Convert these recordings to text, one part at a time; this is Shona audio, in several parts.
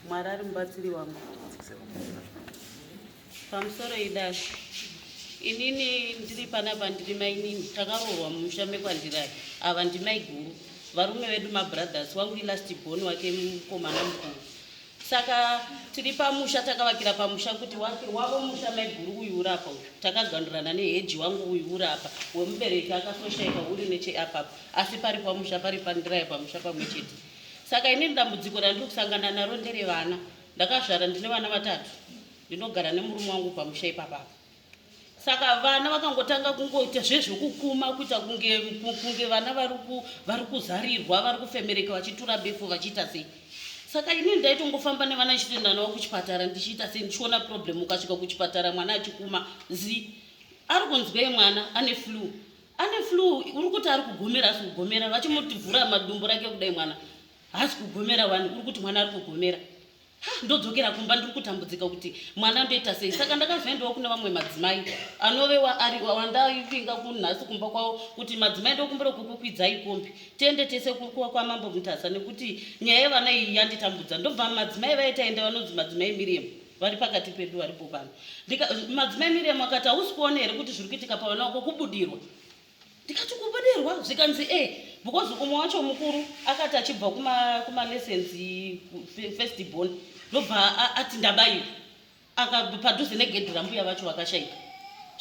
Mwari ari mubatsiri wangu. Pamusoro idai inini ndiri panapa ndiri mainini takaroorwa mumusha mekwandirai ava ndimai guru varume vedu mabrothers wangu last born wake mukomana mukuru saka tiri pamusha takavakira pamusha kuti wavo musha mai guru uyu urapa uyu takagandurana neheji wangu uyu urapa wemubereki akasoshaika uri necheapapo asi pari pamusha pari pandirai pamusha pamwe chete saka inini dambudziko randiri kusangana naro nderevana ndakazvara ndine vana vatatu ndinogara nemurume wangu pamusha ipapapo saka vana vakangotanga kungoita zvezvokukuma kuita kunge vana vari kuzarirwa vari kufemereka vachitura befu vachiita sei saka inini ndaitongofamba nevana ichitoenda navo kuchipatara ndichiita sei ndichiona problem ukasvika kuchipatara mwana achikuma ari kunzwei mwana ane flu uri kuti ari kugomera asi kugomera vachimutivhura madumbu rake kudai mwana hasi kugomera wani uri kuti mwana ari kugomera ndodzokera kumba ndiri kutambudzika kuti mwana ndoita sei saka ndakazoendawo kune vamwe madzimai anove wandaipinga kunhasi kumba kwavo kuti madzimai ndokumbira kukukwidzai kombi tiende tese kwamambo mutasa nekuti nyaya yevana iyi yanditambudza ndobva madzimai vaitaenda vanonzi madzimai Miriam vari pakati pedu varipo pano madzimai Miriam akati hausi kuona here kuti zviri kuitika pavana vako kubudirwa ndikati kubudirwa zvikanzi because umwe wacho mukuru akati achibva kumalessons first born ndobva ati ndabayiwa padhuze negedhi rambuya vacho vakashaika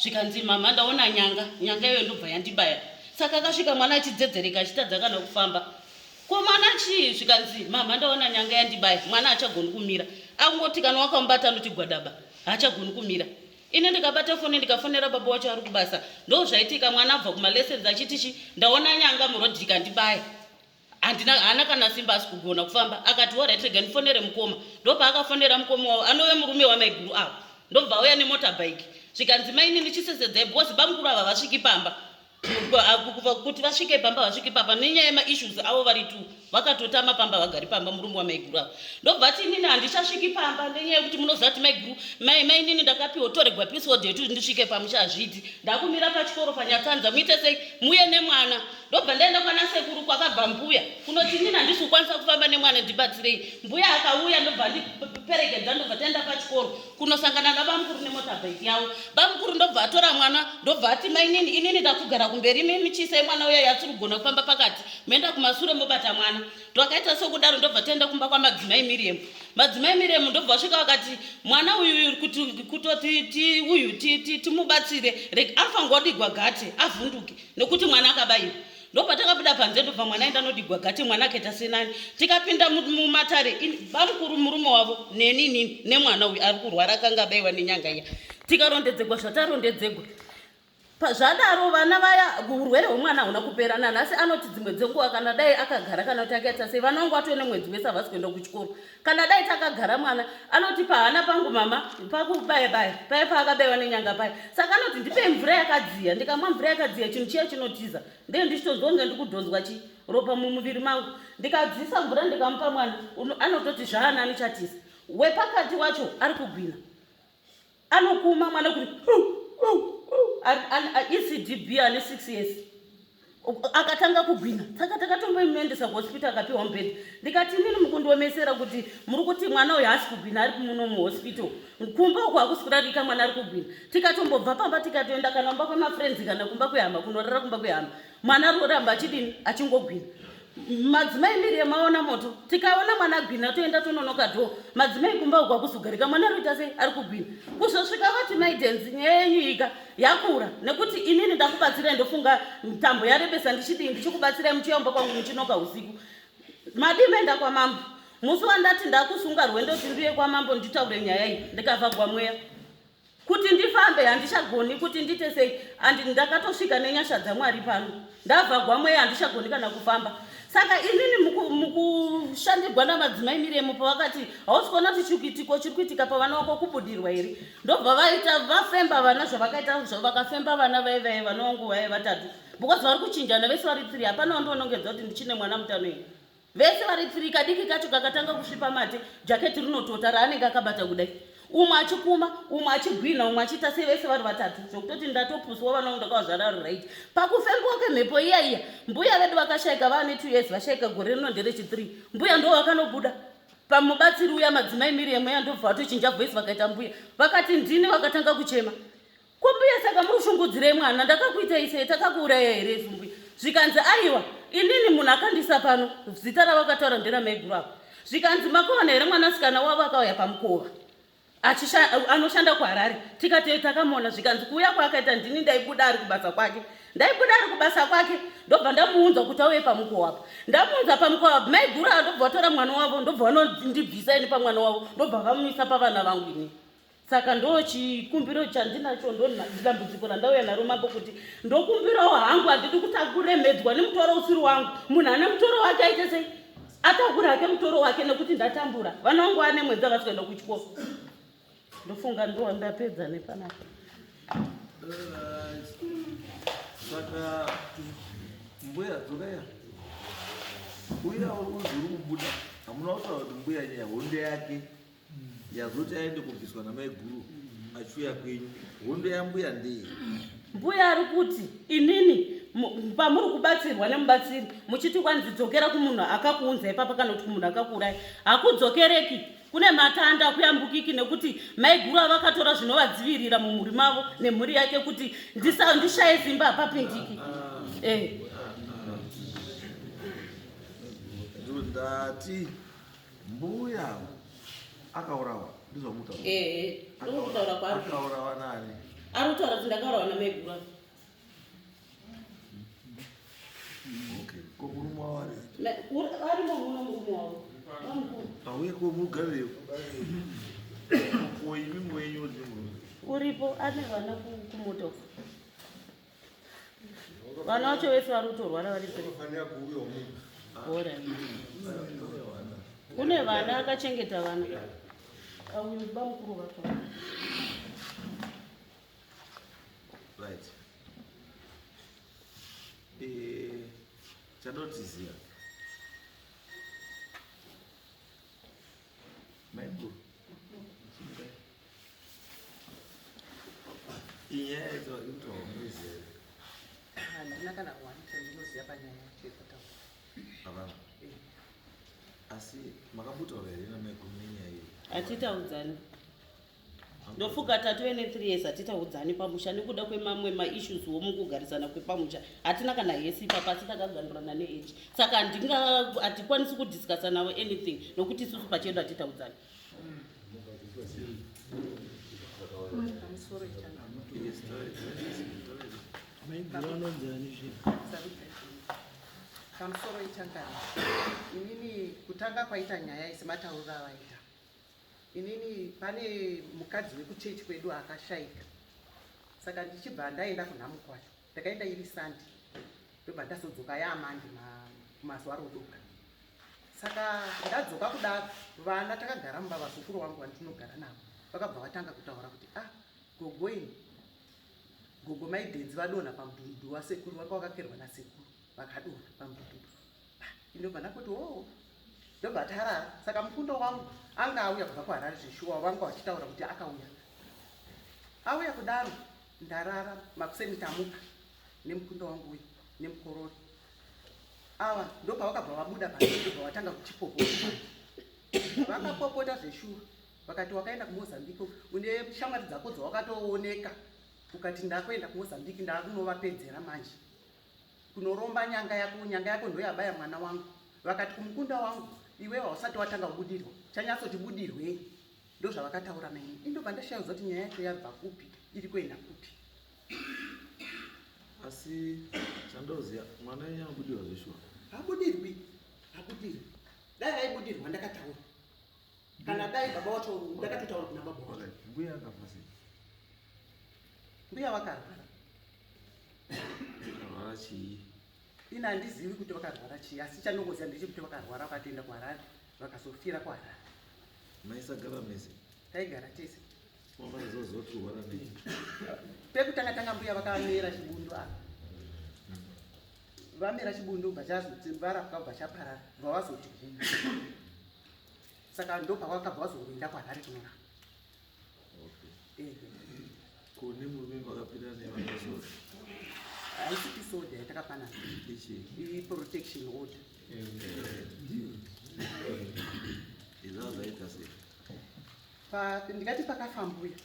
zvikanzi mama ndaona nyanga iyoyo ndobva yandibaya saka akasvika mwana achidzedzereka achitadza kana kufamba ko mwana chii zvikanzi mama ndaona nyanga yandibaya mwana achagoni kumira angoti kana wakamubata anoti gwadaba haachagoni kumira ine ndikabata foni ndikafonera baba wacho ari kubasa ndo zvaitika mwana abva kumalessons achiti ndaona nyanga murodhi ikandibaya haana kana simba asi kugona kufamba akati alright rega ndifonere mukoma ndobva akafonera mukoma wavo anove murume wamaiguru avo ndobva auya nemotabike zvikanzi maini ndichisesedzai because bamukuru ava vasviki pamba kuti vasvike pamba vasvike pamba nenyaya yemaissues avo vari tu vakatotama pamba vagari pamba murume wamaiguru avo ndobva ati inini handichasviki pamba nenyaya yekuti munoziva kuti maiguru mainini ndakapiwa toregwa episode yetu ndisvike pamusha hazviti ndakumira pachikoro panyatsanza muite sei muye nemwana ndobva ndaenda kwana sekuru kwakabva mbuya kunoti inini handisi kukwanisa kufamba nemwana ndibatsirei mbuya akauya ndobva ndiperekedza ndobva taenda pachikoro kunosangana navamukuru nemotabike yavo vamukuru ndobva atora mwana ndobva ati mainini inini ndakugara kumberi mimi chisai mwana uya yasiri kugona kufamba pakati meenda kumashure mobata mwana ndakaita sokudaro ndobva taenda kumba kwamadzimai Miriam ndobva vasvika vakati mwana uyu kutoti uyu timubatsire afangodigwa gate avhunduke nekuti mwana akabayiwa ndobva takabuda panze ndobva mwana aenda nodigwa gate mwana akaita senani tikapinda mumatare bamukuru murume wavo nenini nemwana uyu ari kurwara akanga abayiwa nenyanga iya tikarondedzegwa zvatarondedzegwa zvadaro vana vaya urwere hwemwana hauna kupera nanhasi anoti dzimwe dzenguva kana dai akagara kana kuti akaita sei vana vangu vatone mwedzi wese havasi kuenda kuchikoro kana dai takagara mwana anoti pahana pangu mama pakubayabaya paya paakabayiwa nenyanga paya saka anoti ndipei mvura yakadziya ndikamwa mvura yakadziya chinhu chiya chinotiza ndee ndichitozonge ndikudhonzwa ropa mumuviri mangu ndikadzisa mvura ndikamupa mwana anototi zvaanani chatisa wepakati wacho ari kugwina anokuma mwana kuti ECDB ane 6 years akatanga kugwina saka takatombomuendesa kuhospital akapiwa mubhedha ndikati inini mukundiomesera kuti muri kuti mwana uyu haasi kugwina ari muno muhospital kumba uku hakusi kudarika mwana ari kugwina tikatombobva pamba tikatoenda kana kumba kwemafriends kana kumba kwehama kunorara kumba kwehama mwana ari kuramba achidini achingogwina madzimai Miriam aona moto tikaona mwana agwina toenda tononoka dho madzimai kumba uku hakusugarika mwana ari kuita sei ari kugwina kuzosvika vati maidenzi nyaya yenyu yakura nekuti inini ndakubatsirai ndofunga mitambo yarebesa ndichidii ndichikubatsirai muchiomba kwangu muchinoka usiku madimeenda kwamambo musi wandati ndakusunga rwendo kuti ndiuye kwamambo nditaure nyaya iyi ndikavhagwa mweya kuti ndifambe handichagoni kuti ndite sei ndakatosvika nenyasha dzamwari pano ndavhagwa mweya handichagoni kana kufamba saka inini mukushandirwa namadzimai Miriam pavakati hausi kuona kuti chikuitiko chiri kuitika pavana vako kubudirwa here ndobva vaita vafemba vana zvavakaita zvavakafemba vana vaivai vana vangu vaive vatatu because vari kuchinjana vese vari 3 hapana wandionongedza kuti ndichine mwana mutano iyi vese vari 3 kadiki kacho kakatanga kusvipa mate jaketi rinotota raanenge akabata kudai umwe achikuma umwe achigwina umwe achiita sei vese vari vatatu zvokutoti ndatopuswa vana vangu ndakavazvara right pakufembiwa kwemhepo iya mbuya vedu vakashaika vane 2 years vashaika gore rino nderech3 mbuya ndo vakanobuda pamubatsiri uya madzimai Miriam yandobva watochinja voice vakaita mbuya vakati ndini vakatanga kuchema kumbuya saka murushungudzirei mwana ndakakuitai sei takakuuraya here mbuya zvikanzi aiwa inini munhu akandisa pano zita ravakataura ndera maiguru apo zvikanzi makawana here mwanasikana wavo akauya pamukova anoshanda kuHarare tikati takamona zvikanzi kuuya kwaakaita ndini ndaibuda ari kubasa kwake ndobva ndamuunza kuti auye pamukova apo ndamuunza pamukova apo maiguru ndobva vatora mwana wavo ndobva vanondibvisa ini pamwana wavo ndobva vamuisa pavana vangu ini saka ndo chikumbiro chandinacho ndodambudziko randauya naro mambo kuti ndokumbirawo hangu handidi kuti akuremedzwa nemutoro usiri wangu munhu ane mutoro wake aite sei atakura hake mutoro wake nekuti ndatambura vana vangu ane mwenzi akasvikaenda kuchikoro ndofunga ndo ndapedza nepanapa saka mbuya dzokaya uya uzuri kubuda hamuna kutaura kuti mbuya nyaya hondo yake yazoti aende kubviswa namaiguru achiuya kwenyu hondo yambuya ndei mbuya ari kuti inini pamuri kubatsirwa nemubatsiri muchiti kwanzidzokera kumunhu akakuunza ipapa kana kuti kumunhu akakuurai hakudzokereki kune matanda akuyambukiki nekuti maiguru avakatora zvinovadzivirira mumhuri mavo nemhuri yake kuti ndishaye simba hapapindiki ndati mbuya akaurawa ndizvamutaura ndokutaura kwaari akaurawa nani ari kutaura kuti ndakaurawa namaiguru avo komurume wavo arimo muno murume wavo auye komugarire koimi wenyu uripo ane vana kumoto vana vacho vese vari kutorwara vari kune vana akachengeta vana auba mukuru vacho right chadotisiya maiguru inyaya itomuizere handina kana kuwanisha ndinoziva panyaya yekutaura havana asi makambutaura here namaiguru nenyaya iyi hatitaudzani ndofuka 3 years hatitaudzani pamusha nekuda kwemamwe maissues womukugarisana kwepamusha hatina kana hesi papasi takagandurana neechi saka hatikwanisi kudiscasa navo anything nokuti isusu pachedu hatitaudzani pamusoro ichangani inini kutanga kwaita nyaya isi matauriro avaita inini pane mukadzi wekuchechi kwedu akashaika saka ndichibva ndaenda kunhamu kwacho ndakaenda iri sandi ndobva ndazodzoka yaamandi kumazuva rodoka saka ndadzoka kudaro vana takagara mumba vazukuru wangu vandinogara navo vakabva vatanga kutaura kuti gogo ini gogo maidhenzi vadonha pamudhudhu wasekuru vaka wakakerwa nasekuru vakadonha pamudhudhu indobva ndakuti ndobva tarara saka mukundo wangu anga auya kubva kuHarare zveshuwa vanga vachitaura kuti auya kudaro ndarara makuseni tamuka nemukundo wangu uyu nemukorori ava ndopavakabva vabuda paobva vatanga kuchipopota vakapopota zveshuwa vakati wakaenda kuMozambique une shamwari dzako dzawakatooneka ukati ndakuenda kuMozambique ndakunovapedzera manje kunoromba nyanga yako ndoyabaya mwana wangu vakati kumukunda wangu iwewe hausati watanga kubudirwa chanyatsotibudirwei ndozvavakataura naini indobva ndashayudzwa kuti nyaya yacho yabva kupi iri kuenda kupi asi chandoziya mwana wenyu anobudirwa zveshuwa habudirwi dai aibudirwa ndakataura kana dai baba wacho ndakatotaura kuna baba wacho mbuya akafa sei mbuya vakarwara chii ina handizivi kuti vakarwara chii asi chanongoziva ndechekuti vakarwara vakatoenda kuHarare vakazofira kuHarare maisagara mese taigara tese mavazozoturwara nei pekutanga mbuya vakamera chibundu apa vamera chibundu varapwa bva chaparara vavazoti saka ndopavakabva vazoenda kuHarare kunorapa kune murume vakapinda nevakasoda haisipi soda yatakapanana protection order izvo zvaita sei? Ndingati pakafa mbuya.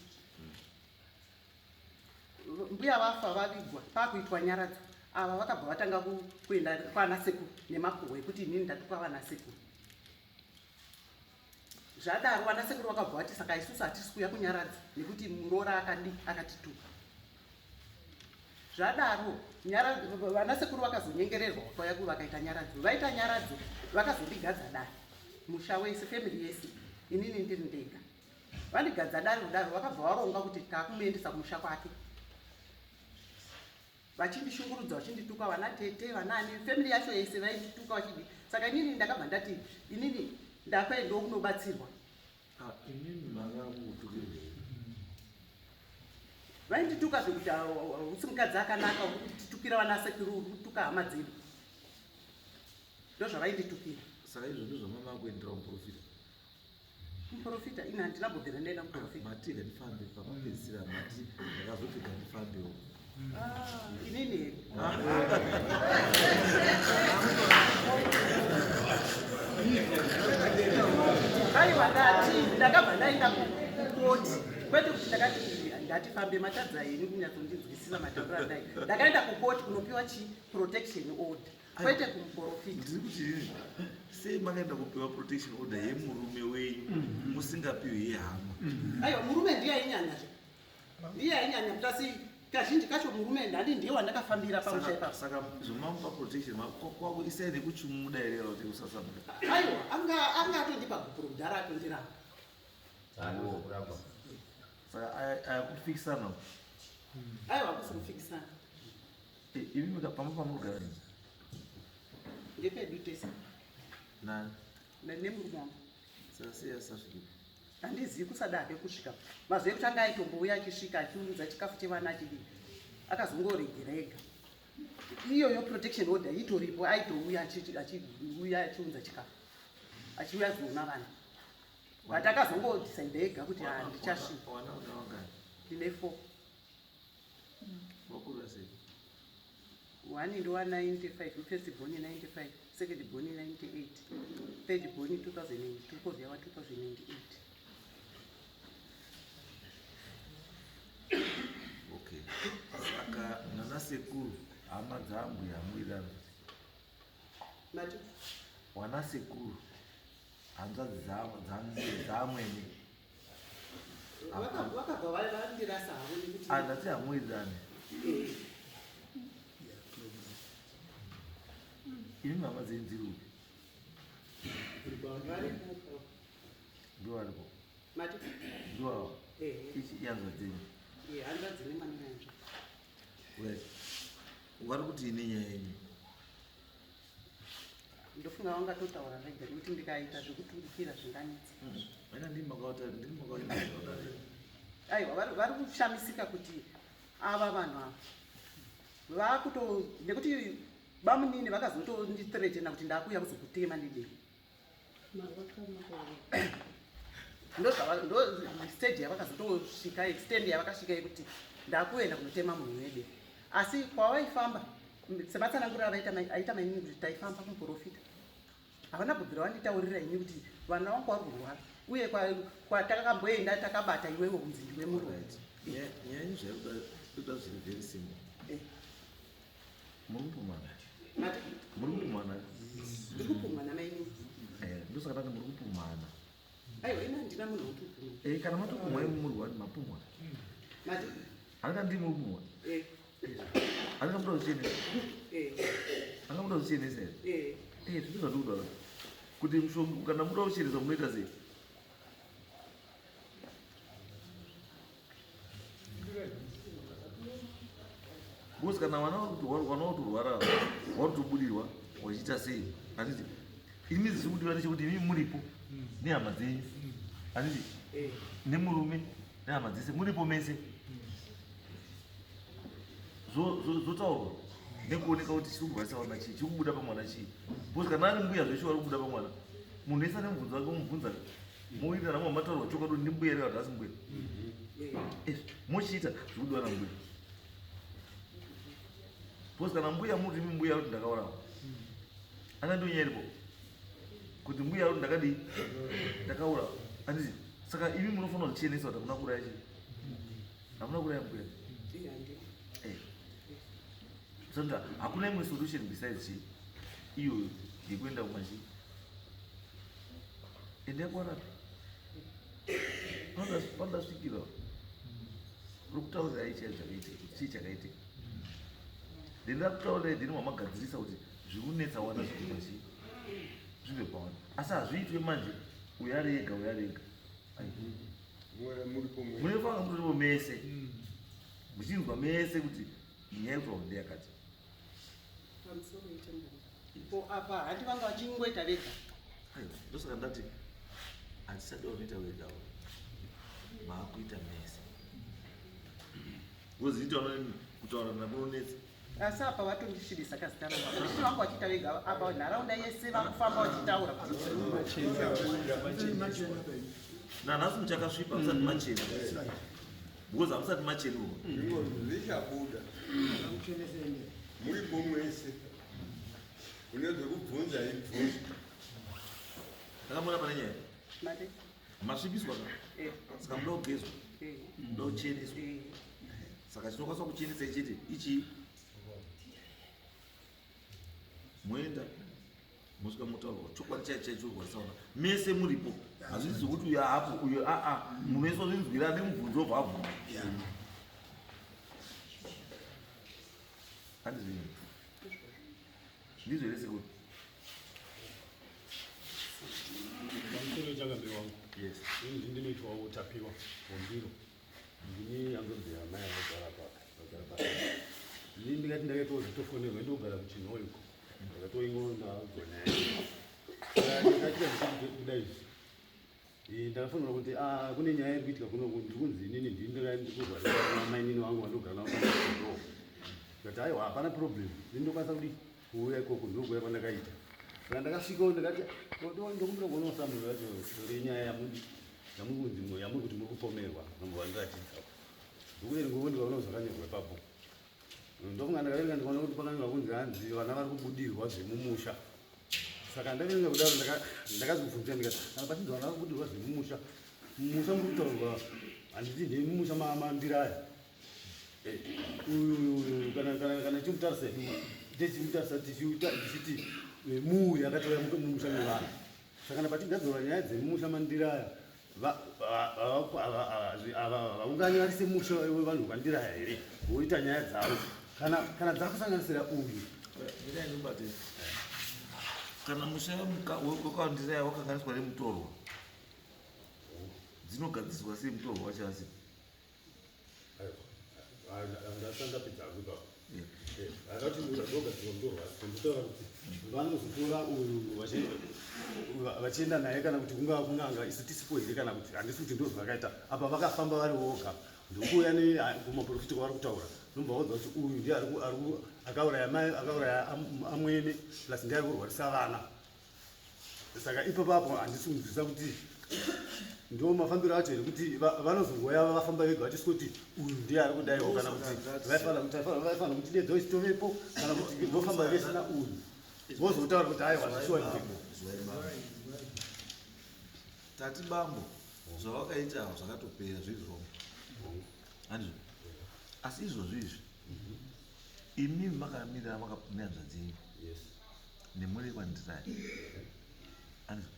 Mbuya vafa vavigwa pakuitwa nyaradzo. Ava vakabva vatanga kuenda kwana sekuru nemakuhwe ekuti inini ndatuka vana sekuru. Zvadaro vana sekuru vakabva vati saka isusu hatisi kuuya kunyaradza nekuti muroora akatituka. Zvadaro vana sekuru vakazonyengererwa kwauya vakaita nyaradzo. Vaita nyaradzo vakazondigadza dare. Musha wese family yese inini ndiri ndega. Vandigadza dare kudaro vakabva varonga kuti taakumuendesa kumusha kwake. Vachindishungurudza vachindituka vana tete vanani family yacho yese vaindituka vachidi. Saka inini ndakabva ndati inini ndakwenda kunobatsirwa. Inini makamutukirei? Vaindituka zvekuti usi mukadzi akanaka urikutitukira vana sekuru urikutuka hama dzedu. Ndozvavainditukira. Saka izvo ndizvo mama kuendera muprofita. Muprofita ina handina bhodhera ndaenda muprofita. Mati ngandifambe pakapedzisira mati ndakazoti ngandifambewo. Inini aiwa ndakabva ndaenda kukoti kwete kuti ndakati ndatifambe matadza yenyu kunyatsondinzwisisa matauriro andai. Ndakaenda kukoti kunopiwa protection order kwete kumuprofita. Ndiri kuti sei makaenda kupiwa protection order yemurume wenyu musingapiwi yehama? Aiwa murume ndiye ainyanya kutasi kazhinji kacho murume ndani ndiye wandakafambira pamusha ipapo. Saka zvomamupa protection kwako isai nekuchumudairira kuti usasamuka. Aiwa anga atondipa gupuro kudhara atondirapa. Saka ayakufikisana. Aiwa hakusi kufikisana. Imi pamba pamugara nini? Ngepedu tese. Nani? Nemurume wangu. Saka sei asasvika? Handizivi kusada hake kusvika. Mazuva ekutanga aitombouya achisvika achiunza chikafu chevana achidii. Akazongoregera ega. Iyoyo protection order itoripo aitouya achiunza chikafu. Achiuya kuzoona vana. But akazongodecide ega kuti ndichasvika. Wana unawangani? Ndine 4. Wakura sei? One ndo 95, first born 95, second born 98, third born 2002, fourth yawa 2008. Okay. Saka nana sekuru hama dzambuya hamwirana. Mati? Wana sekuru hanzvadzi dzamwene. Vakabva vandirasa havo nekuti Handati hamwirirane. Imi hama dzenyu dziri upi? Ndiwo varipo? Mati? Ndiwo ichi yanzva dzenyu? Hanzva dzine mwana yanzva. Right. Vari kuti ine nyaya yenyu? Ndofunga vangatotaura vega nekuti ndikaita zvekuturukira zvinganetsa. Maina ndimi makaita. Aiwa vari kushamisika kuti ava vanhu ava vakuto nekuti bamunini vakazotondithreatena kuti ndakuya kuzokutema ndidei. Ndo stage yavakazotosvika extend yavakasvika yekuti ndakuenda kunotema munhu wede. Asi kwavaifamba sematsananguriro avaita mainini kuti taifamba kumuprofita. Havana bvudhira vanditaurira ini kuti vana vangu vari kurwara uye kwatakamboenda takabata iwewo kunzi ndiwe murume. Nyaya yenyu zvaikuda zviri very simple. Muri kupumana? Mati? Muri kupumana? Ndiri kupumana maini. Ndosaka ndati muri kupumana. Aiwa ina handina munhu wekupumana. Kana matopumwa muri wani mapumwa. Mati? Handika ndiri muri kupumwa. Handika muda kuchenesa. Handika muda kuchenesa here. Zvino zvandikuda kuti mushonga kana muda kuchenesa munoita sei? Because kana vana vakutorwara vakutobudirwa vachiita sei? Handiti imi zisi kuti vane chekuti imi muripo nehama dzenyu, handiti nemurume nehama dzese muripo mese zotaurwa nekuoneka kuti chiri kurwarisa vana chii, chiri kubuda pamwana chii. Because kana ari mbuya zveshe vari kubuda pamwana, munhu wese ane mubvunzo wake mubvunza moita namwe mataurwa chokwadi kuti ndimbuya ere kuti asi mbuya. Mochiita zvikudiwa nambuya. Because kana mbuya muri imi mbuya kuti ndakaurawa. Anga ndiyo nyaya iripo. kuti mbuya uri ndakadi ndakaura anditi saka imi munofanira kuchenesa kuti hamuna kuraya chii hamuna kuraya mbuya saka hakuna imwe solution besides chii iyoyo yekuenda kumachii ende yakwarapi pandasvikira uri kutaurira aichaizvakaitei kuti chii chakaitika ndenda kutaurira ndini wamagadzirisa kuti zviri kunetsa wana zviri machii zvive pawana asi hazviitwe manje uyo ari ega uyo ari ega munofanga muripo mese muchinzwa mese kuti nyaya yekutaura ndeyakati apa hati vanga vachingoita vega ndosaka ndati hatisati vanoita vegawo maakuita mese goziitaona kutaura namunonetsa asi apa vatondisvibisa kazita rangu nditi vangu vachiita vega apa nharaunda yese vakufamba vachitaura nanhasi muchakasvipa musati machena because hamusati macheniwo zvichabuda muripo mwese unezve kubvunza ibvunza takamona pane nyaya mate masvipiswa saka muda kugezwa muda kucheneswa saka chinokwanisa kuchenesa ichiti ichi moenda mosvika motaurwa chokwadi chai chaicho kwarisaona mese muripo hazviti zvokuti uyo hapo uyo munoiswa zvinzwira nemubvunzo bvabvu handizvii ndizvo here sekuti pamusoro chakambe wangu yes inzi ndinoitwa utapiwa wambiro ndini yangobvira mai vagara pa ini ndingati ndakaitozitofonerwa ndogara kuchinhoiko ndakatoingona gonakudai ndakafonera kuti kune nyaya iri kuitika kuno ndikunzi inini ndindikurwamainini wangu vandogara navo ndikati aiwa hapana problem ndindokwanisa kuti kuuya ikoko ndokuya kwandakaita saka ndakasvikawo ndikati ndokumbira kuona usamuro yacho renyaya yamunzi yamuri kuti muri kupomerwa nombova ndiratidza ndikuerengovo ndikaona zvakanyorwa ipapo ndofunga ndakaverenga ndikaona kuti pakanyorwa kunzi hanzi vana vari kubudirwa zvemumusha saka ndaverenga kudaro ndakazibvunzira ndikati kana pachinzi vana vari kubudirwa zvemumusha mumusha muri kutaurwa handiti ndemumusha mandira aya uyu kana chimutarisa techimutarisa tichiti muu yakatouya mumusha mevana saka kana pachigadzirwa nyaya dzemumusha mandira aya vaungani vari semusha wevanhu vandira aya here voita nyaya dzavo kana dzakusanganisira uyu ndinaimbate kana musha wekwandiraya wakanganiswa nemutorwa dzinogadziswa sei mutorwa wacho asi ndasandapedzakupa akati ndogadzirwa mutorwa nditaura kuti vanozotora uyu vachienda naye kana kuti kungava kunanga isu tisipo here kana kuti handisi kuti ndo zvakaita apa vakafamba vari voga ndikuuya kumaprofita kwavari kutaura nobva vodza kuti uyu ndiye akauraya mai akauraya amwene plus ndiye ari kurwarisa vana saka ipapapo handisi kunzwisa kuti ndo mafambiro acho here kuti vanozongoya vafamba vega vachisi kuti uyu ndiye ari kudaiwo kana kuti vaifana kuti dedzo isitovepo kana kuti vofamba vesina uyu vozotaura kuti aiwa zvisiwa tati bambo zvavakaita zvakatopera zviri zvombo handizvo asi izvozvizvi imi makamirira nehanzva dzenyu nemuri kwandirai handizvo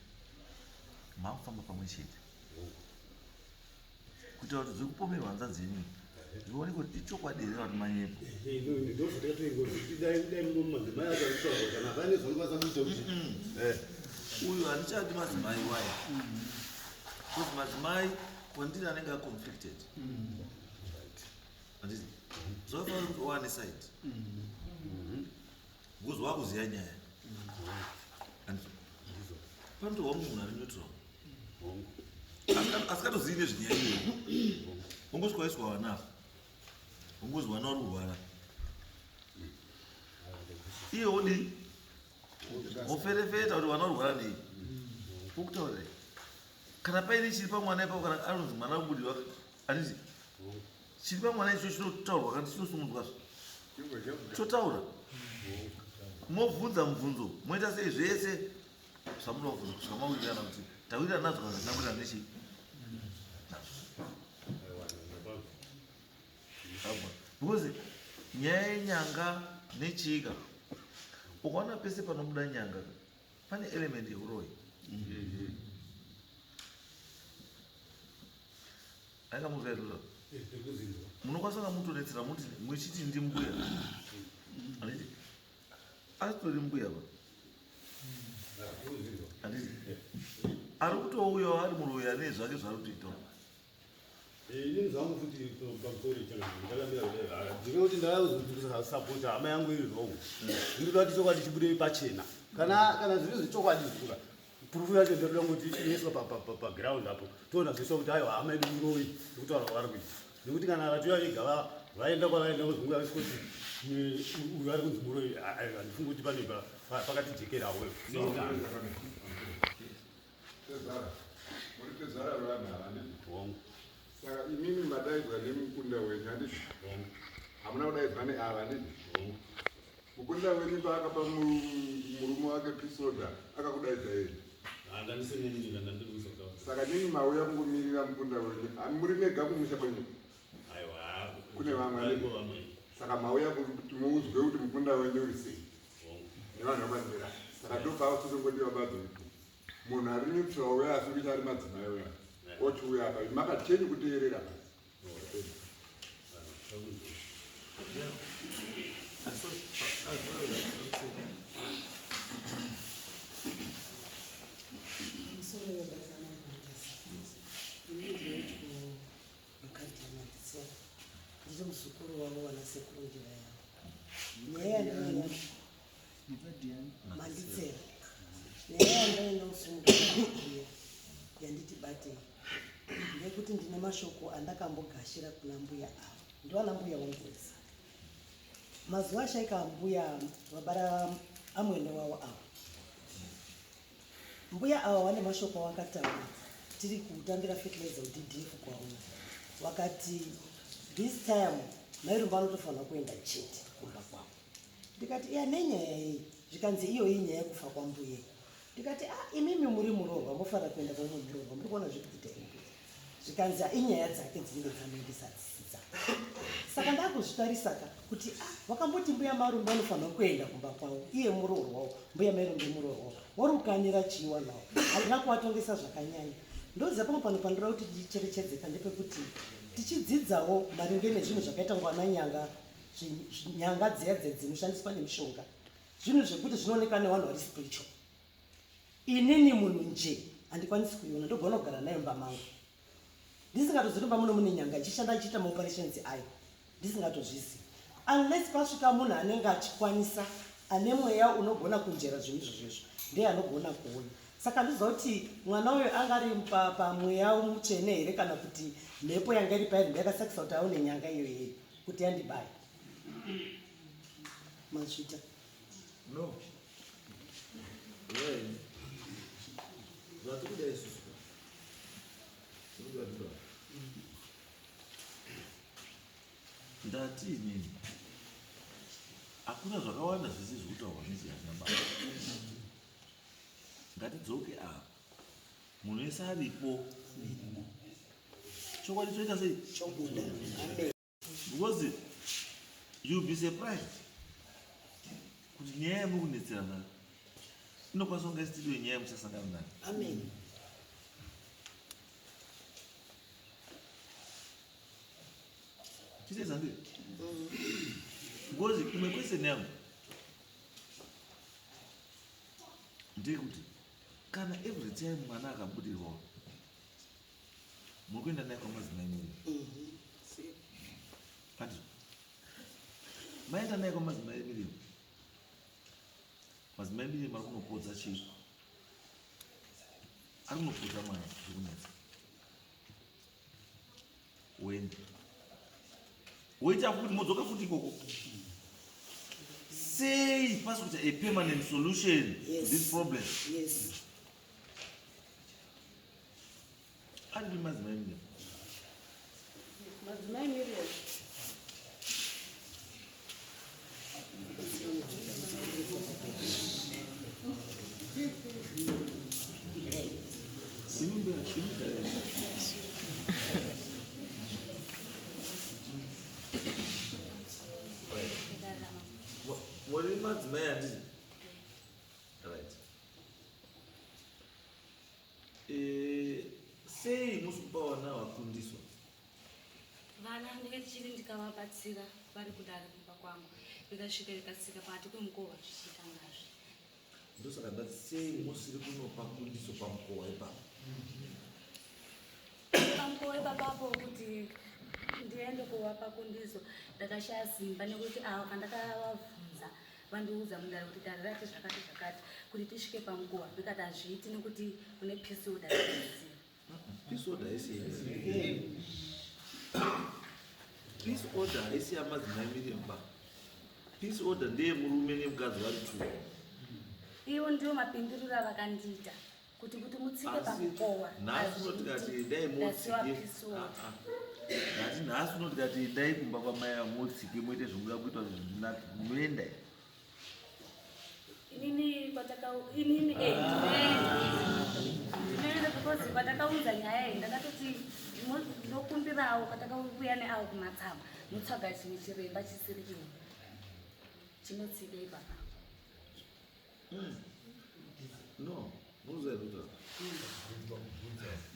makufamba pamwe chete kuita kuti zviri kupomerwa hanzva dzenyu zvione kuti ichokwadi here vati manyepo uyu handichati madzimai wayo kuti madzimai kwandiri anenge aconflicted handiti zvafanira kuti owane side because wakuziya nyaya handiti panotorwa munhu ari neutral asikatozivi nezvinyaya iyoyo ungoswaiswa vanapo ungozi vana vari kurwara iye odi woferefeta kuti vana vari kurwara nei ukutaurirai kana paine chiri pamwana ipapo kana anonzi mwana kubudirwa handiti chiri pamwana icho chinotaurwa kana chinosumudzwazve chotaura mobvunza mubvunzo moita sei zvese samulokuza kusvika mawirirana kuti tawirira nadzo kana tinamurira nechi because nyaya yenyanga nechika ukaona pese panobuda nyanga pane element yeuroyi aikamuzvaitoa munokwanisa kamutonetsera muti mwechiti ndi mbuya anditi asitori mbuya pa anditi ari kutouyawo ari muroyi ane zvake zvari kutoitawo ini zvangu futi pamusori ndakamira ndinoti ndakazosapota hama yangu iri rou ndinoda kuti chokwadi chibude pachena kana zviri zvechokwadi zvuka purufu yacho ndoda kuti ineswa paground apo toona zviswa kuti aiwa hama yedu iroi ndikutaura kwavari kuita nekuti kana vatuya vega vaenda kwavaenda kuzunguya vasikuti uyu ari kunzi muroi handifungi kuti pane pakatijekerawo Tezara rana handiti. Saka imimi madaidzwa nemukunda wenyu handiti. Hamuna kudaidzwa neava handiti. Mukunda wenyu paakapa murume wake pisoda akakudaidza yeye. Saka nini mauya kungomirira mukunda wenyu? Muri mega kumusha kwenyu. Kune vamwe. Saka mauya kuti muuzwe kuti mukunda wenyu uri sei. Nevanhu vamanzira. Saka ndobva kusongodiwa badzo ipo. Munhu ari nekusva uya asi kuti ari madzimai uya ochiuya apa makachenyi kuteerera ndiri muzukuru wavo vanasekuru njira yavo nyaya manditsera nyaya yandaenda kusunguia yanditi batei ndekuti ndine mashoko andakambogashira kuna mbuya avo ndivana mbuya wanguwesa mazuva ashaika mbuya vabara amwene wavo avo mbuya ava vane mashoko awakataura tiri kutambira fertilizer udhidhifu kwauna wakati this time mairumba anotofanira kuenda chete kumba kwavo ndikati iya nenyaya yei zvikanzi iyo iyi nyaya yekufa kwambuye ndikati imimi muri murohwa mofanira kuenda kwamwe murohwa muri kuona zvekuita imbuya zvikanzi inyaya dzake dzinenge dzanoendesa dzisidza saka ndakuzvitarisaka kuti wakamboti mbuya marumbe anofanira kuenda kumba kwavo iye murohwawo mbuya mairumbe murohwawo wari ukanyira chiwa nawo handina kuvatongesa zvakanyanya ndoziva pamwe pano pandoda kuti ticherechedzeka ndepekuti tichidzidzawo maringe nezvinhu zvakaita ngwananyanga nyanga dziya dzinoshandiswa nemishonga zvinhu zvekuti zvinooneka nevanhu vari spiritual inini munhu nje handikwanisi kuiona ndogona kugara nayo mba mangu ndisingatozvi mba muno mune nyanga ichishanda ichiita maoperations ayo ndisingatozvizivi unless pasvika munhu anenge achikwanisa ane mweya unogona kunjera zvinhu izvozvizvo ndeye anogona kuona saka ndiziva kuti mwana uyo anga ari pamweya mutsvene here kana kuti mhepo yanga iri pairi ndakasakisa kuti aone nyanga iyo here kuti yandibaya mazvita no right zvatikuda isusu ndati inini hakuna zvakawanda zvisizi kutaurwa nezveanababa ngatidzoke apa munhu wese aripo chokwadi choita sei chobuda because you'll be surprised kuti nyaya yamukunetsera nayo inokwanisa kunge isitiriwe nyaya yamusasangana nayo amen chiteza ndii because imwe question yangu ndekuti kana every time mwana akabudirwa muri kuenda naye kwamadzimai miri ati maenda naye kwamadzimai miri madzimai miri mari kunopodza chii ari kunopodza mwana zvikunetsa wende woita futi modzoka futi ikoko sei pasi kuita a permanent solution to this problem yes ari madzimai miri madzimai miriam ndikachiri ndikavabatsira vari kudare kumba kwangu rikasvika rikasika pakati kwemukova zvichitangazve. Ndosaka ndati sei musiri kunopa kundiso pamukova ipapo. Pamukova ipapapo kuti ndiende kuvapa kundiso ndakashaya simba nekuti avo kandakavabvunza vandiudza mundare kuti dare rati zvakati zvakati kuti tisvike pamukova vikati hazviiti nekuti kune peace order yaisiya. Peace order haisi peace order haisi yamadzimai miremba. Peace order ndeye murume nemukadzi vari two. Iwo ndiwo mapinduriro avakandiita kuti mutsike pamukova. Nhasi unoti kati endai motsike. Ngati nhasi unoti kati endai kumba kwamai motsike moite zvokuda kuitwa zvinonaka muenda. Inini because patakaudza nyaya iyi ndakatoti ndinokumbirawo patakauya neavo kumatsama mutsvaga chimwe chiremba chisiri chimwe chinotsika ipapa. No, muzaita.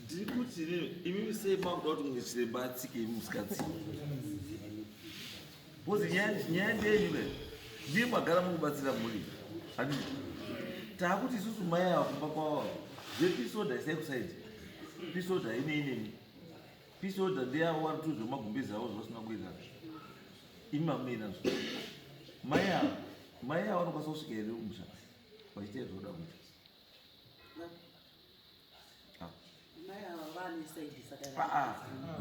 Ndiri kuti imimi sei makuda kuti mumwe chiremba atsike imi musikadzi. Bozi nyaya ndeyenyure ndiye magara mukubatsira mhuri. Andi taakuti isusu mai ava kumba kwavo peace order isai kusaidi. Peace order ine peace order ndeyavo vari two zvemagumbezi avo zvasina kuita. Imi mamina zvo. Mai ava vanokwanisa kusvika here kumusha vachiita zvoda kuita.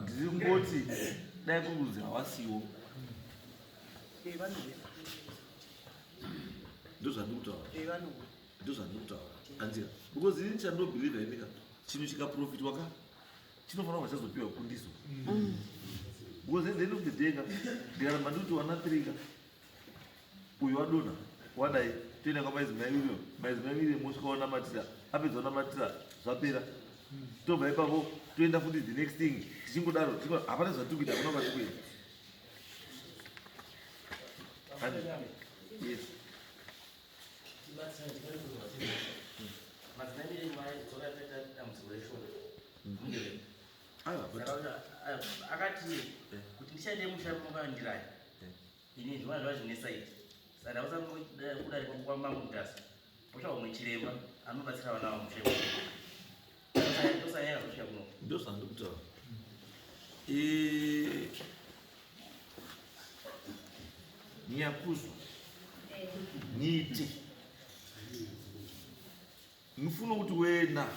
Ndiri kungoti dai kunguzi havasiwo. Ndozvandikutaura andira because ini chandinobhilivha inika chinhu chikaprofitwa ka chinofanira kuva chazopiwa kundiso because at the end of the day ndikaramba ndikuti wana 3 ka uyu wadonha wadai toenda kwamaizimai viri mosvika wanamatira apedza wanamatira zvapera tobva ipapo toenda futi the next thing tichingodaro hapana zvatiri kuita kuna vatikuita. Yes. Akati kuti ndichaende musha mukandiraya ini zvima zvava zvinesaiti saka ndausakuda kwamama mudhasi potsvaga umwe chiremba anobatsira vana vamusha ndosanyaya kusvika kuno. Ndozvandikutaura nyakuzwa nyite ndinofuna kuti wena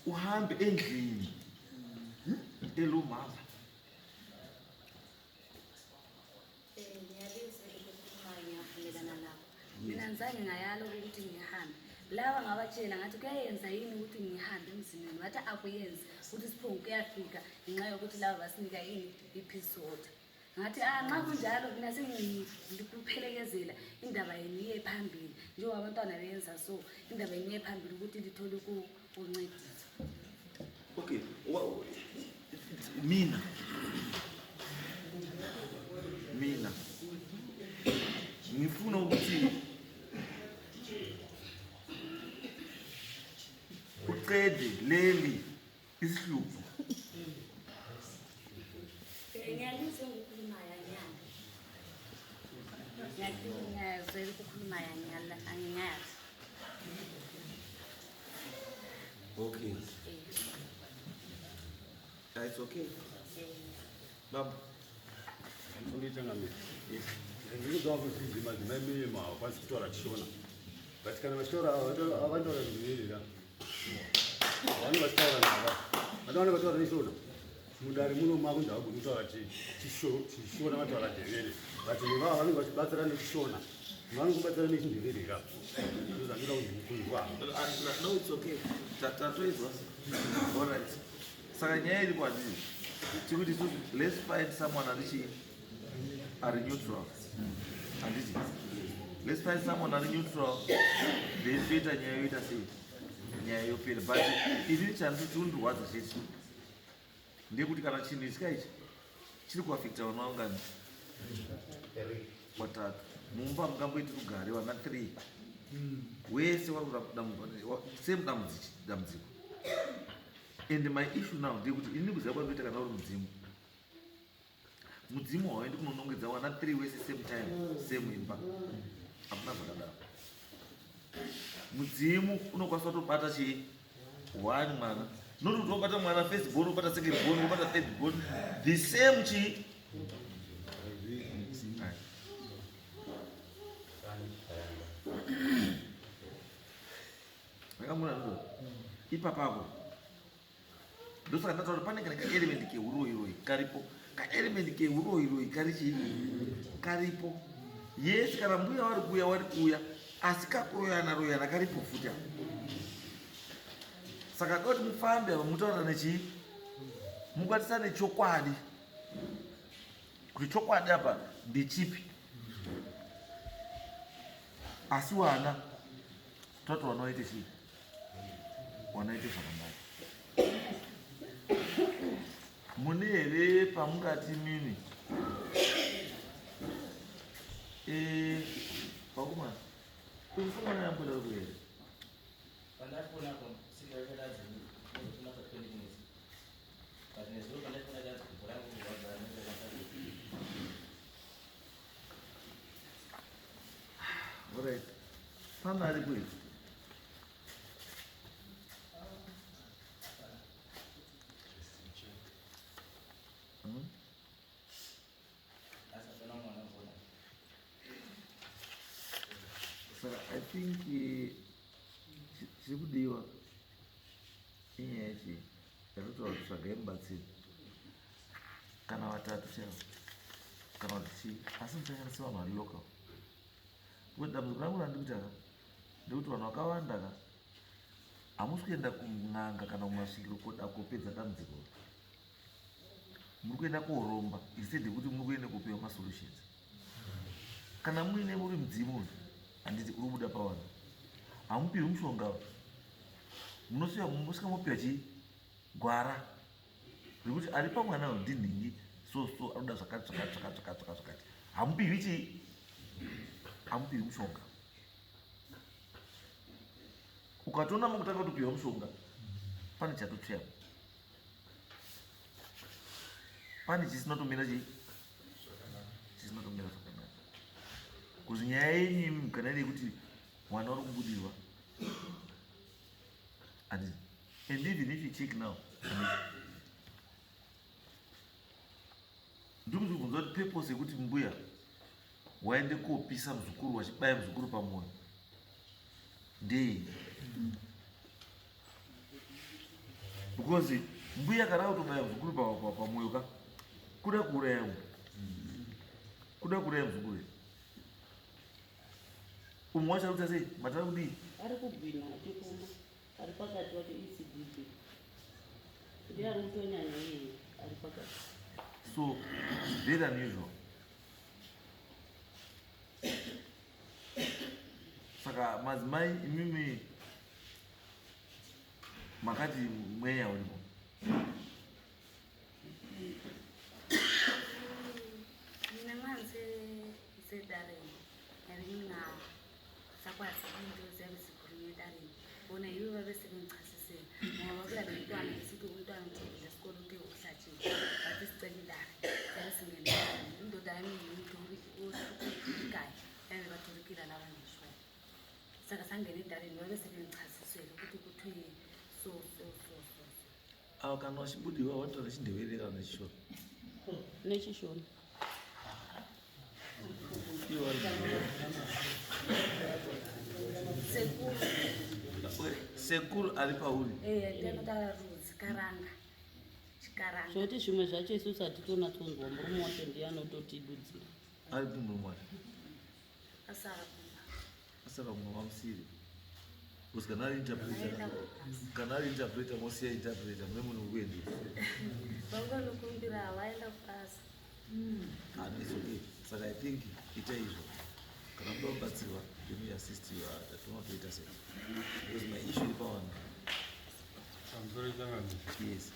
uhambe endlini elomama mina nzange ngayalo ukuthi ngihambe lava ngabatshela ngathi kuyayenza yini ukuthi ngihambe emzimeni wathi akuyenzi ukuthi siphongo kuyafika ngenxa yokuthi lava basinika yini i-peace order. Ngathi nxa kunjalo mina sengikuphelekezela indaba yenu iye phambili njengoba abantwana beyenza so indaba yenu iye phambili ukuthi lithole ukuncedisa. Okay, mina ngifuna ukuthi uqede leli isihlupho. Ngiyalizwe ukukhuluma yanyana. Ngiyazwe ukukhuluma yanyana angingazi. Okay. It's okay. Baba. Yes. Ndikudzwa kuti madzimai mirema hawakwanisi kutaura chishona but kana vachitaura avantaura zvinhuvirira vanenge vachitaura nava vanowana vataura neshona mudare muno mako ndavagoni kutaura chishona vataura dhevere but nevava vanenge vachibatsira nechishona vanongobatsira nechindheverera ndozvandinoda kuti mukunzwa. No, it's okay. Tatoizwa. All right. Saka nyaya iri kwandiri tikuti let's find someone ari neutral. Anditi. Let's find someone ari neutral. Then toita nyaya yoita sei. Nyaya yopera. But ini chanzi chirikundurwadza chechi ndekuti kana chinhu ichi kaichi chiri kuafekta vana vangani watatu mumba mukamboiti rugare vana 3 wese same dambudziko. And my issue now ndekuti ini kuziva kwandoita kana uri mudzimu mudzimu hauendi kunonongedza wana 3 wese same time same imba hamuna zvakadaro. Mudzimu unokwanisa kutobata chii 1 mwana, not kuti wabata mwana first born wabata second born wabata third born the same chii. Akamuna ndo ipapapo ndosaka ndataura kuti panenge nekaelement keuroiroi karipo, kaelement keuroiroi kari chii karipo. Yes, kana mbuya wari kuuya asi kakuroyana karipo futi. Saka kuti mufambe apa mutaura nechii, mukwatisane chokwadi kuti chokwadi apa ndechipi. Asi wana toti wana waite chii, wanaite zvakanaka. Mune here pamungati mimi pakumana uifumana yamboda kuhere alright, pana ari kweli saka I think chiri kudiwa inyaya yachi yakutaura kuti tsvagai mubatsiri kana vatatu chaivo kana kuti chii, asi musanganisa vanhu vari local. Kuti dambudziko rangu randikuti aka ndekuti vanhu vakawanda ka hamusi kuenda kun'anga kana kumasvikiro kuda kupedza dambudziko, muri kuenda kooromba instead yekuti muri kuenda kupiwa masolutions. Kana muine muri mudzimu handiti uri kubuda pavanhu, hamupiwi mushonga, munosvika musvika mopiwa chii gwara rekuti ari pamwana ndinhingi so anoda zvakati, hamupiwi chii, hamupiwi mushonga. Ukatoona mukutanga kutopiwa mushonga pane chatotsveyamo, pane chisina tomira chii, chisina tomira zvakanaka. Kuzi nyaya yenyu mugana yekuti mwana uri kubudirwa and even if you check now ndikuti kubvunza kuti purpose yekuti mbuya waende koopisa muzukuru wachibaya muzukuru pamwoyo ndei? Because mbuya kana kutobaya muzukuru pamwoyo ka kuda kuuraya muzukuru. Umwe wacho arikuita sei, matara kudii, ari kubhina achikuma ari pakati wake ECDB ndiye ari kutonyanya iye ari pakati. So very unusual. Saka madzimai imimi makati mweya uripo. Mina manje sedareni yaringa sakwazi into zezikhulunywe dareni bona yiwo babesebengichasisela ngoba kula bantwana besithi umntwana uthengile esikole uthe ukuhlatshile bathi sicela idari yasingenela indoda yami umuntu ohlukikayo yabe batholikile laba ngishwa saka sangena edareni babesebengichasisela ukuthi kuthiwe so Awo kana wachibudiwa wataura chindevere kana nechishona nechishona sekuru ari pauri ndinotara rudzi karanga chikaranga zvoti zvimwe zvacho isusu hatitonatsonzwa. Murume wacho ndiye anototidudzira. ari murume wacho asara asaka munhu wamusiri because kana ari interpreter mosiya interpreter mune munhu kuendi vanganokumbira vaenda kupasa okay. Saka I think ita izvo kana kuda kubatsirwa ndinoassist tinotoita sei because my issue iri pavanhu. Yes.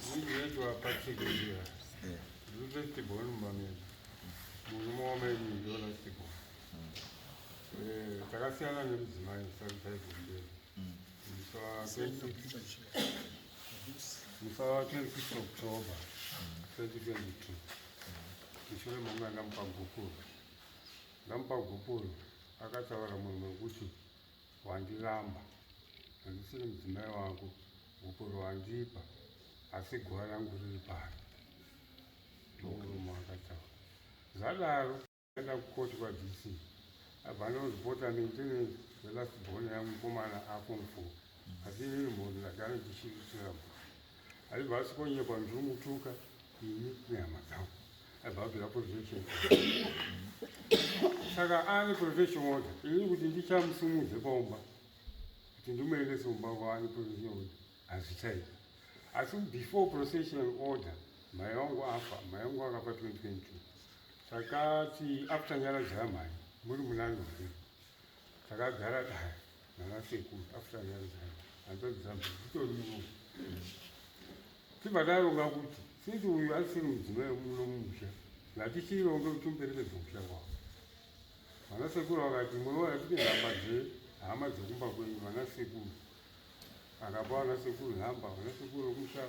takasiyana nemudzimai saitaizemberi musa 26 October 2022 ndishure manga ndamupa gupuro akataura munhu wekuti wandiramba handisiri mudzimai wangu gupuro wandipa asi guva rangu riri pano ndomurume akataura zvadaro aenda kukoti kwaDC abva anozipota maintenance yelasibhoni yangu mukomana akumfu asi inini mhuri ndagara ndichiritira aibva asikonyekwa ndiri mutuka ini nehama dzangu aibva abvira protection saka ane protection order ini kuti ndichamusumudze paumba kuti ndimuendese kumba kwaane protection order hazvichaita asi before protection order mai vangu afa mai vangu akafa 2022 takati after nyara dzamai muri munanhore takagara dai nanasekuru after nyara dzamai hanzadzamai dzitori muno tibva taronga kuti siti uyu asiri mudzimai muno mumusha ngatichironge kuti umuperekedze musha kwavo vanasekuru vakati munoona tine hama dzekumba kwenyu vanasekuru akapa vanasekuru nhamba vanasekuru musha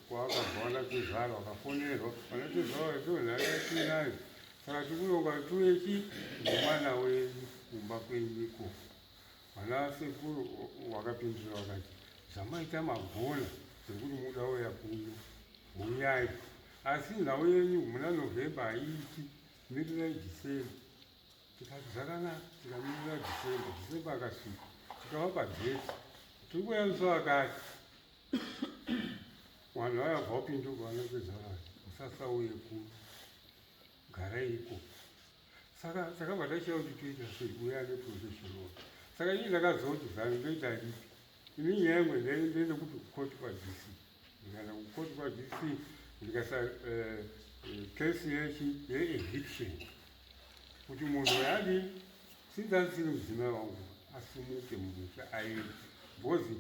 kwaakabva vanatezvara vakafonerwa vanatezvara vatonharaatinayo saka tikuronga tuyechi nomwana wenyu kumba kwenyuko vanasekuru vakapindura vakati zvamaita magona zvekuti muda uya kuno uyai asi nhau yenyu muna novhemba haiti mirirai dhisemba tikati zvakanaka tikamirira dhisemba akasvika tikavapa dheti tiri kuyamisa vakati vanhu vaya bva vapinduka vanapedzavai musasauye kuno garaiko saka takabva tachiya kuti toita sei uya neprotection order saka ii ndakazoti zvanhu ndoita ripi ini nyaya yemwe ndaende kuti kukoti kwaDC ndikaenda kukoti kwaDC ndikasa kesi yeeviction kuti munhu yadi sindansiri mudzimai wangu asumuke mumusha aende bhozi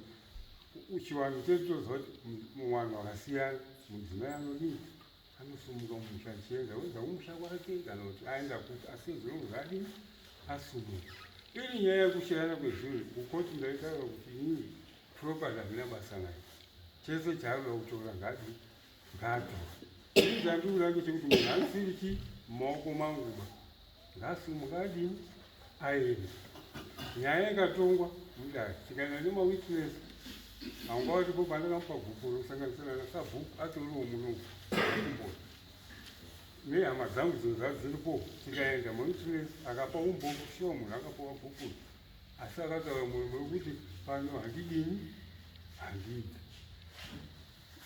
chiwanhu chedu tozva kuti muwanhu wakasiyana mudzimai anodii anosumuka mumusha achienda wenza kumusha kwake kana kuti aenda kuti asi zvinongo zvadii asumuka iri nyaya yekushayana kwezvinhu kukoti ndaitaura kuti inini propati hazvina basa nayo chese chaanoda kutora ngadi ngatora ini zvandikuda ngechekuti munhu anosiri chi mumaoko manguba ngasumuka adini aenda nyaya ikatongwa mudai tikaenda nemawitness haungavatipo pandakamupa gupuro kusanganisira nasabhuku atoriwo munongo kumboi nehama dzangu dzinhu dziripo tikaenda mawitness akapa umboku shuwa munhu akapawa bhukuro asi akataura munhu wekuti pano handidini handidi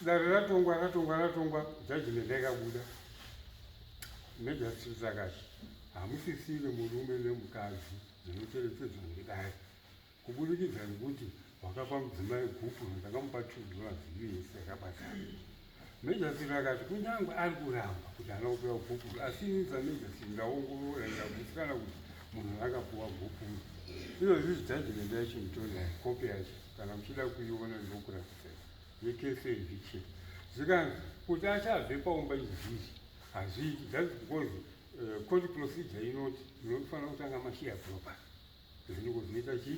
dare ratongwa jajimende ikabuda nejasitisi akati hamusisiri murume nemukadzi dzinocherechedzwa ngedare kubudikidza nekuti wakapa mudzimai gupuro ndakamupa $2 yese yakabatana mejasitisi akati kunyange ari kuramba kuti hana kupiwa gupuro asi inidza mejasitisi ndaongorora ndagutsikana kuti munhu akapiwa gupuro izvozvi zvijajimendi yacho nditorinayo kopi yacho kana muchida kuiona ndinokuratidzai yekese eviction zvikanzi kuti achabve paumba izvizvi hazviiti thats because court procedure inoti munofanira kutanga mashiya property zviniko zvinoita chi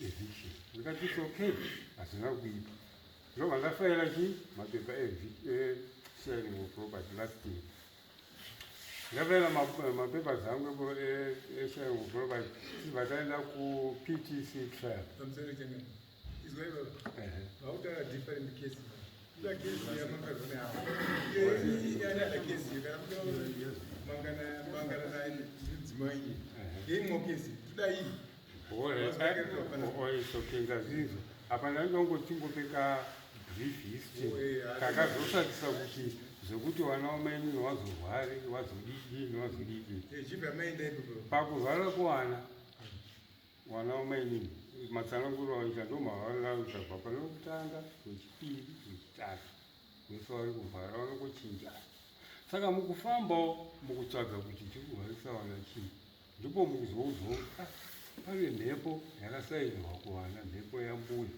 eviction ndikati its okay hazvina kuipa ndobva ndafaira chi mapepa esharing of property last year ndafaira mapepa dzangu esharing of property tibva taenda kuPTC trial vautaura different cases kuda kesi yamakazone apa another case kana mangana naye mudzimai yeimwe kesi toda iyi oisokenda zizvo apa ndandongotingopeka brief history kakazosatisa kuti zvekuti vana vamainini wazorware wazodii pakurwara kuvana vamainini matsananguro aita ndomavararuta kubva pane kutanga wechipiri wechitatu wese vari kuvhara vanongochinjana saka mukufambawo mukutsvaga kuti tiri kurwarisa vana chii ndipo mukuzoudzwa pane mhepo yakasainirwa kuvana mhepo yambuya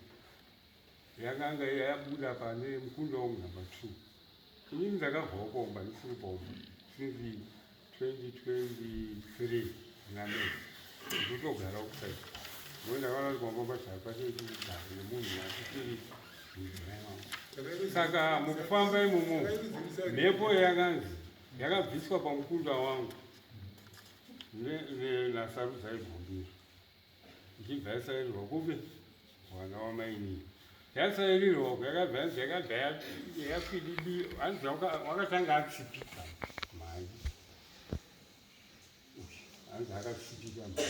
yakanga yabuda pane mukunda wangu namba 2 inini ndakabvawo paumba ndisiri paumba since 2023 nanesi ndotogara kusaita ndakavana kwamba bachapachekugara nemunhu asisiri mudzimai wangu saka mukufamba imomo mhepo yakanzi yakabviswa pamukunda wangu nasarudzai Bhumbiro ichibva yasairirwa kupi wana wamainini yasairirwa yakabva yakwididi hanzi wakatanga atsipika mhai hanzi akatsipika mhai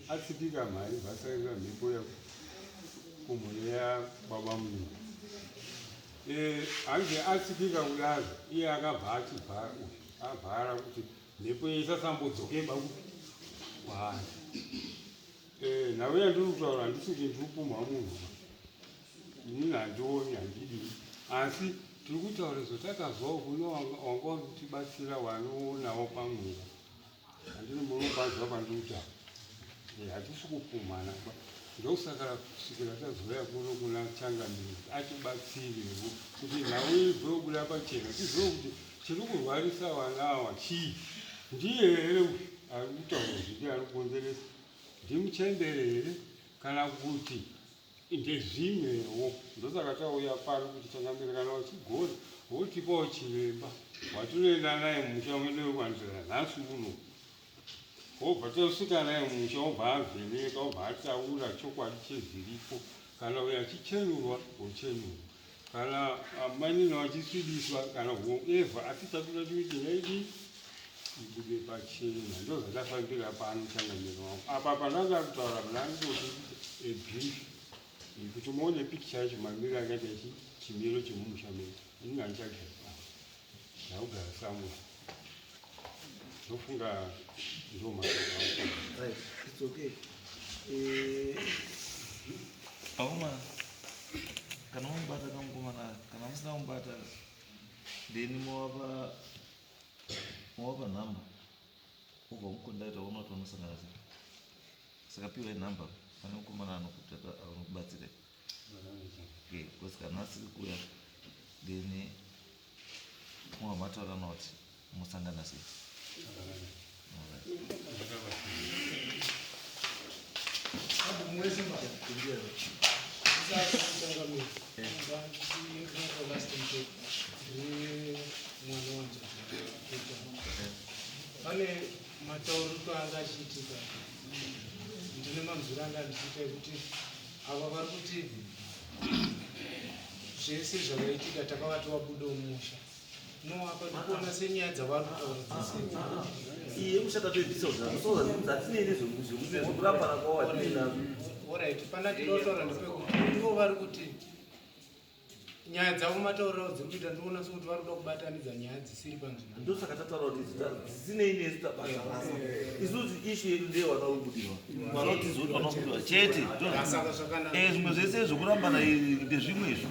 atsipika mhai vasairira mhepo yakumhuri yababa munini hanzi atsipika kudaro iye akabva achibva avhara kuti mhepo isasambodzoke kwaari nawe yandiri kutaura handisiti ndiri kupumha munhu inini handioni handidi asi tiri kutaura zotakazwawo kune wanga utibatsira wanoonawo pamwera handini munobanzwa pandiri kutaura hatisi kupumhana ndosaka kusvikira tazoya kuno kuna Changamire atibatsirewo kuti nawe ibve kubuda pachena tizive kuti chiri kurwarisa vana ava chii ndiye here ari kutaura zviti ari kukonzeresa ndimuchembere here kana kuti ndezvimwewo ndosaka tauya pano kuti Changamire kana wachigona wotipawo chiremba watinoenda naye mumusha mwedu wekuwanzira nhasi uno wobva tosvika naye mumusha wobva avheneka wobva ataura chokwadi chezviripo kana uyo achichenurwa wochenurwa kana manina wachisvibiswa kana whoever asi tatoda kuti naidi ibude pachena ndozvatafambira pano Changamire wangu apa pandanga kutaura mnandoti ebrief kuti muone picture yacho mamiro akaita chimiro chemumusha medu inini handichagara ndakugara samwe ndofunga Right, it's okay. Auma, kana umbata kamukomana, kana musina umbata, then mwapa namba. Uva mukondaita unotonosangana zvinhu. Saka piwa namba, pane mukomana anokutaka anokubatsire. Okay, because kana asiri kuya, then mwamataura noti musangana sei. pane matauriko anga achiitika ndine manzwiro anga ndichiita ekuti ava vari kuti zvese zvakaitika takavati wabuda mumusha noapa ndikuona senyaya dzavari kutaura dzese iye mushakatoibvisa zvatinei zvekurambana kwawatinazvo orit pana tinotaura ndepekuti ivo vari kuti nyaya dzavo matauriro dziri kuita ndinoona sekuti vari kuda kubatanidza nyaya dzisiri panzvimbo ndosaka tataura kuti dzisinei nesu tabata isusu ishu yedu ndeye wanaobudirwa vanotizoti wanaobudirwa chete zvimwe zvese zvokurambana ndezvimwezvo